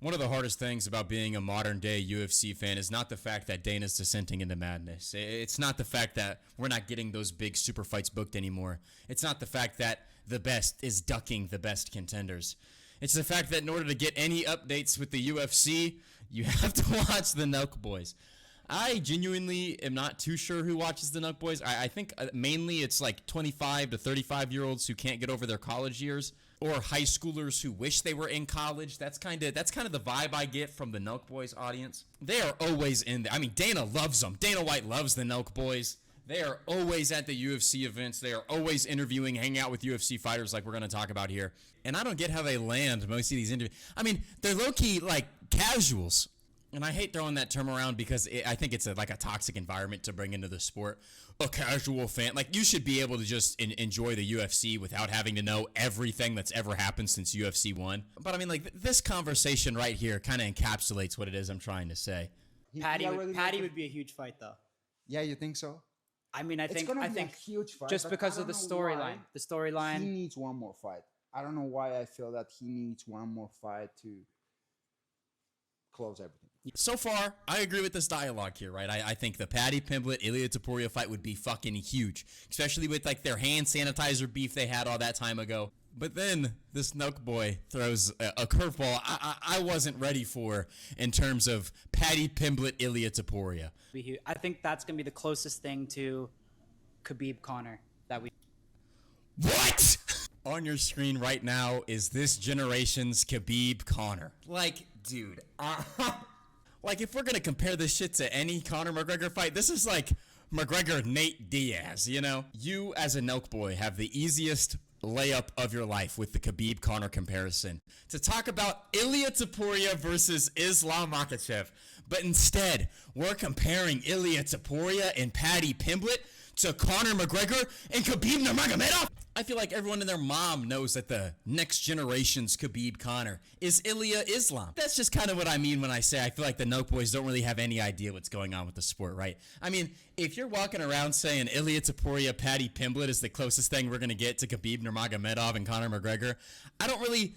One of the hardest things about being a modern day UFC fan is not the fact that Dana's descending into madness. It's not the fact that we're not getting those big super fights booked anymore. It's not the fact that the best is ducking the best contenders. It's the fact that in order to get any updates with the UFC, you have to watch the Nelk boys. I genuinely am not too sure who watches the Nelk boys. I think mainly it's like 25 to 35-year-olds who can't get over their college years, or high schoolers who wish they were in college. That's kind of the vibe I get from the Nelk boys audience. They are always in there. I mean, Dana loves them. Dana White loves the Nelk boys. They are always at the UFC events. They are always interviewing, hanging out with UFC fighters like we're going to talk about here. And I don't get how they land most of these interviews. I mean, they're low-key like casuals. And I hate throwing that term around because I think it's like a toxic environment to bring into the sport. A casual fan, like you should be able to just enjoy the UFC without having to know everything that's ever happened since UFC 1. But I mean, like this conversation right here kind of encapsulates what it is I'm trying to say. Paddy would be a huge fight, though. Yeah, you think so? I mean, I think a huge fight, just because of the storyline. The storyline. He needs one more fight. I don't know why I feel that he needs one more fight to close everything. So far, I agree with this dialogue here, right? I think the Paddy Pimblett Ilia Topuria fight would be fucking huge, especially with like their hand sanitizer beef they had all that time ago. But then this Nelk boy throws a curveball I wasn't ready for in terms of Paddy Pimblett Ilia Topuria. I think that's gonna be the closest thing to Khabib Conor that we. What? On your screen right now is this generation's Khabib Conor. Like, dude. Like, if we're going to compare this shit to any Conor McGregor fight, this is like McGregor Nate Diaz, you know? You, as a Nelk boy, have the easiest layup of your life with the Khabib Conor comparison. To talk about Ilia Topuria versus Islam Makhachev. But instead, we're comparing Ilia Topuria and Paddy Pimblett to Conor McGregor and Khabib Nurmagomedov. I feel like everyone and their mom knows that the next generation's Khabib Conor is Ilia Islam. That's just kind of what I mean when I say I feel like the Nelk boys don't really have any idea what's going on with the sport, right? I mean, if you're walking around saying Ilia Topuria, Paddy Pimblett is the closest thing we're going to get to Khabib Nurmagomedov and Conor McGregor, I don't really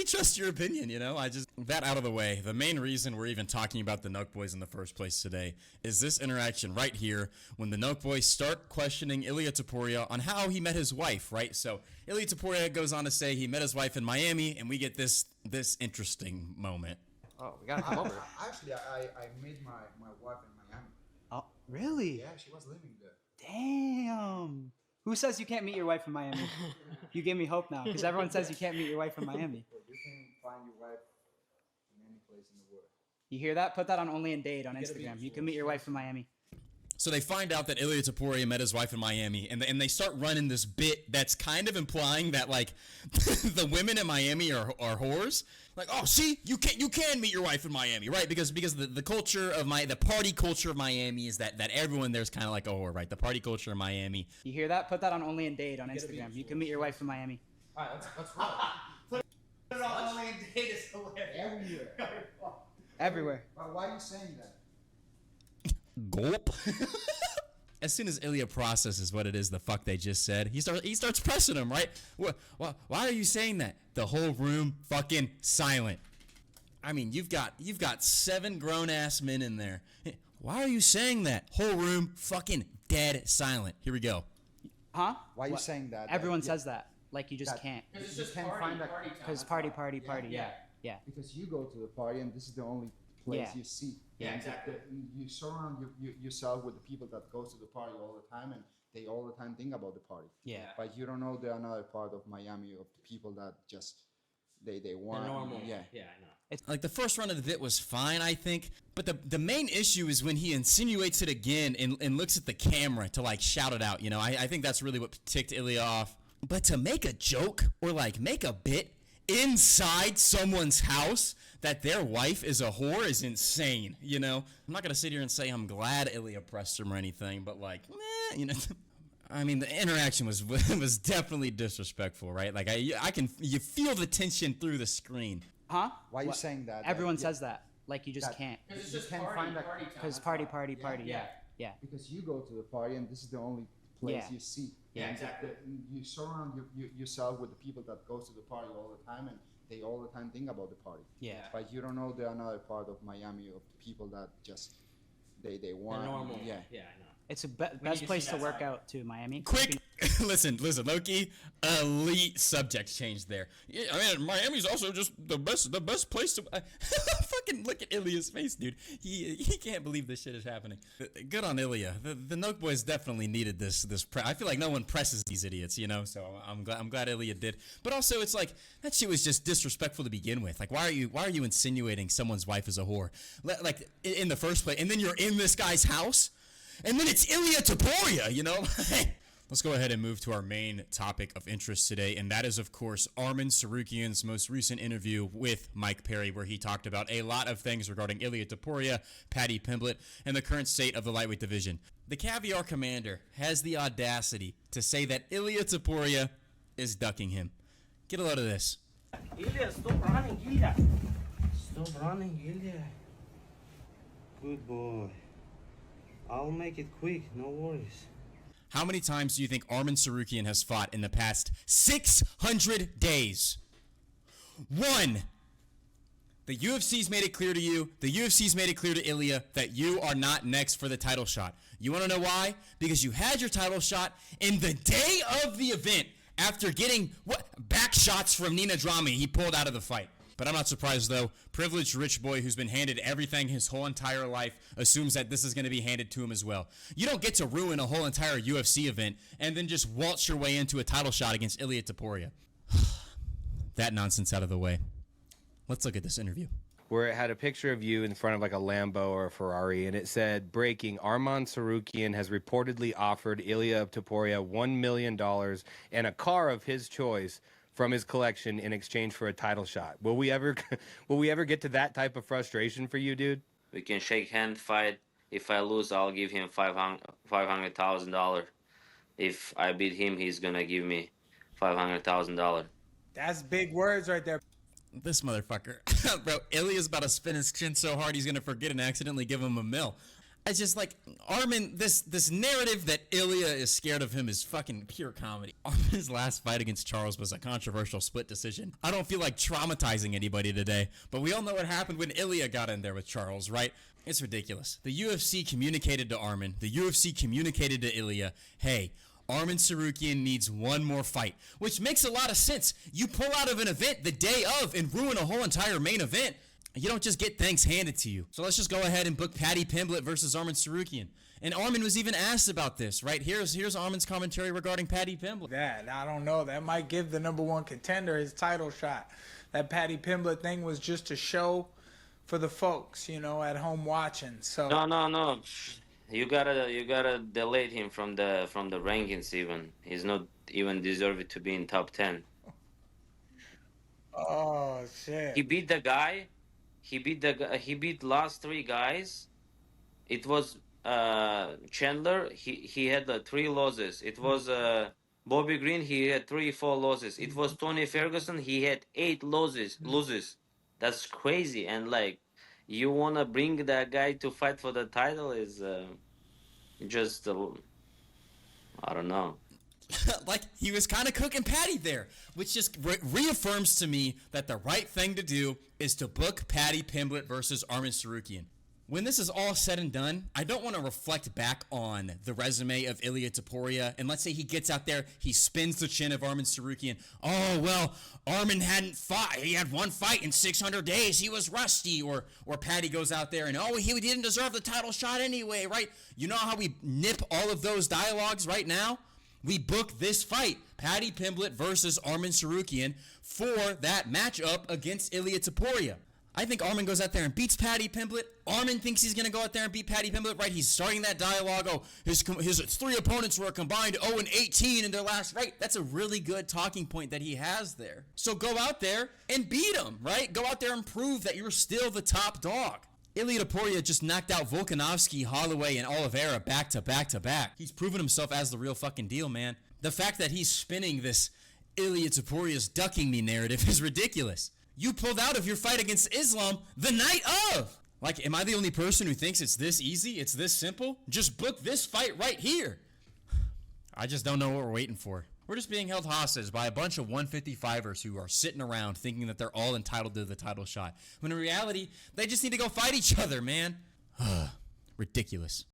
trust your opinion, you know? That out of the way, the main reason we're even talking about the Nelk boys in the first place today is this interaction right here when the Nelk boys start questioning Ilia Topuria on how he met his wife, right? So Ilia Topuria goes on to say he met his wife in Miami, and we get this interesting moment. Oh, we gotta come over. Actually, I met my wife in Miami. Oh, really? Yeah, she was living there. Damn. Who says you can't meet your wife in Miami? You give me hope now, because everyone says you can't meet your wife in Miami. Well, you can find your wife in any place in the world. You hear that? Put that on Only in Dade on Instagram. You can meet your wife in Miami. So they find out that Ilia Topuria met his wife in Miami, and they start running this bit that's kind of implying that, like, the women in Miami are whores. Like, oh, see, you can meet your wife in Miami, right? Because the culture of the party culture of Miami is that everyone there's kind of like a whore, right? The party culture of Miami. You hear that? Put that on Only in Dade on Instagram. You can meet your wife in Miami. All right, let's roll. Put it on Only in Dade is hilarious. Everywhere. Why are you saying that? Gulp. As soon as Ilia processes what it is the fuck they just said, he starts pressing him, right? Why are you saying that? The whole room fucking silent. I mean, you've got 7 grown-ass men in there. Why are you saying that? Whole room fucking dead silent. Here we go. Huh? Why are you saying that? Everyone says that. Like, you just can't. Because it's just can't party, find that. Because party. Yeah. Because you go to the party and this is the only place you see. Yeah, exactly. You surround yourself with the people that goes to the party all the time, and they all the time think about the party. Yeah. But you don't know the another part of Miami of the people that just they want. They're normal. Yeah. Yeah, I know. It's like the first run of the bit was fine, I think, but the main issue is when he insinuates it again and looks at the camera to like shout it out. You know, I think that's really what ticked Ilia off. But to make a joke or like make a bit inside someone's house that their wife is a whore is insane, you know? I'm not going to sit here and say I'm glad Ilia pressed him or anything, but like, you know, I mean, the interaction was definitely disrespectful, right? Like, you feel the tension through the screen. Huh? Why are you saying that? Everyone says that. Like, you just can't. Because it's just can't party, find that- party time. Because party. Yeah. Because you go to the party and this is the only place Yeah. you see. Yeah, And exactly. You surround yourself with the people that goes to the party all the time, and they all the time think about the party. Yeah. But you don't know the another part of Miami of people that just they They're want. normal. Yeah. Yeah, I know. It's a need best to place see to that work side. out too, Miami. Quick, listen, Loki. Elite subject change there. Yeah, I mean, Miami's also just the best place to. Fucking look at Ilia's face, dude. He can't believe this shit is happening. Good on Ilia. The Nelk boys definitely needed this. I feel like no one presses these idiots, you know. So I'm glad Ilia did. But also, it's like that shit was just disrespectful to begin with. Like, why are you insinuating someone's wife is a whore? Like in the first place, and then you're in this guy's house. And then it's Ilia Topuria, you know? Let's go ahead and move to our main topic of interest today, and that is, of course, Arman Tsarukyan's most recent interview with Mike Perry, where he talked about a lot of things regarding Ilia Topuria, Paddy Pimblett, and the current state of the lightweight division. The Caviar Commander has the audacity to say that Ilia Topuria is ducking him. Get a load of this. Ilia, stop running, Ilia. Stop running, Ilia. Good boy. I'll make it quick, no worries. How many times do you think Arman Tsarukyan has fought in the past 600 days? 1. The UFC's made it clear to you, the UFC's made it clear to Ilia that you are not next for the title shot. You want to know why? Because you had your title shot in the day of the event after getting back shots from Nina Drami. He pulled out of the fight. But I'm not surprised, though. Privileged rich boy who's been handed everything his whole entire life assumes that this is going to be handed to him as well. You don't get to ruin a whole entire UFC event and then just waltz your way into a title shot against Ilia Topuria. That nonsense out of the way. Let's look at this interview. Where it had a picture of you in front of like a Lambo or a Ferrari, and it said, breaking, Arman Tsarukyan has reportedly offered Ilia Topuria $1 million and a car of his choice from his collection in exchange for a title shot. Will we ever get to that type of frustration for you, dude? We can shake hand, fight. If I lose, I'll give him $500,000. If I beat him, he's gonna give me $500,000. That's big words right there. This motherfucker. Bro, Ilia's about to spin his chin so hard he's going to forget and accidentally give him a mill. It's just like, Arman, this narrative that Ilia is scared of him is fucking pure comedy. Arman's last fight against Charles was a controversial split decision. I don't feel like traumatizing anybody today, but we all know what happened when Ilia got in there with Charles, right? It's ridiculous. The UFC communicated to Arman, the UFC communicated to Ilia, hey, Arman Tsarukyan needs one more fight, which makes a lot of sense. You pull out of an event the day of and ruin a whole entire main event. You don't just get things handed to you. So let's just go ahead and book Paddy Pimblett versus Arman Tsarukyan. And Arman was even asked about this, right? Here's Arman's commentary regarding Paddy Pimblett. That, I don't know. That might give the #1 contender his title shot. That Paddy Pimblett thing was just a show for the folks, you know, at home watching. So No. You gotta delete him from the rankings even. He's not even deserved to be in top 10. Oh shit. He beat the guy. He beat last 3 guys. It was Chandler. He had 3 losses. It was Bobby Green. He had 4 losses. It was Tony Ferguson. He had 8 losses. That's crazy. And like, you wanna bring that guy to fight for the title is just I don't know. Like, he was kind of cooking Paddy there, which just reaffirms to me that the right thing to do is to book Paddy Pimblett versus Arman Tsarukyan. When this is all said and done, I don't want to reflect back on the resume of Ilia Topuria, and let's say he gets out there, he spins the chin of Arman Tsarukyan. Oh, well, Arman hadn't fought. He had 1 fight in 600 days. He was rusty. Or Paddy goes out there and, oh, he didn't deserve the title shot anyway, right? You know how we nip all of those dialogues right now? We book this fight, Paddy Pimblett versus Arman Tsarukyan, for that matchup against Ilia Topuria. I think Arman goes out there and beats Paddy Pimblett. Arman thinks he's going to go out there and beat Paddy Pimblett, right? He's starting that dialogue. Oh, his 3 opponents were combined 0-18 in their last fight. That's a really good talking point that he has there. So go out there and beat him, right? Go out there and prove that you're still the top dog. Ilia Topuria just knocked out Volkanovski, Holloway, and Oliveira back to back to back. He's proven himself as the real fucking deal, man. The fact that he's spinning this Ilia Topuria's ducking me narrative is ridiculous. You pulled out of your fight against Islam the night of. Like, am I the only person who thinks it's this easy? It's this simple? Just book this fight right here. I just don't know what we're waiting for. We're just being held hostage by a bunch of 155ers who are sitting around thinking that they're all entitled to the title shot. When in reality, they just need to go fight each other, man. Ridiculous.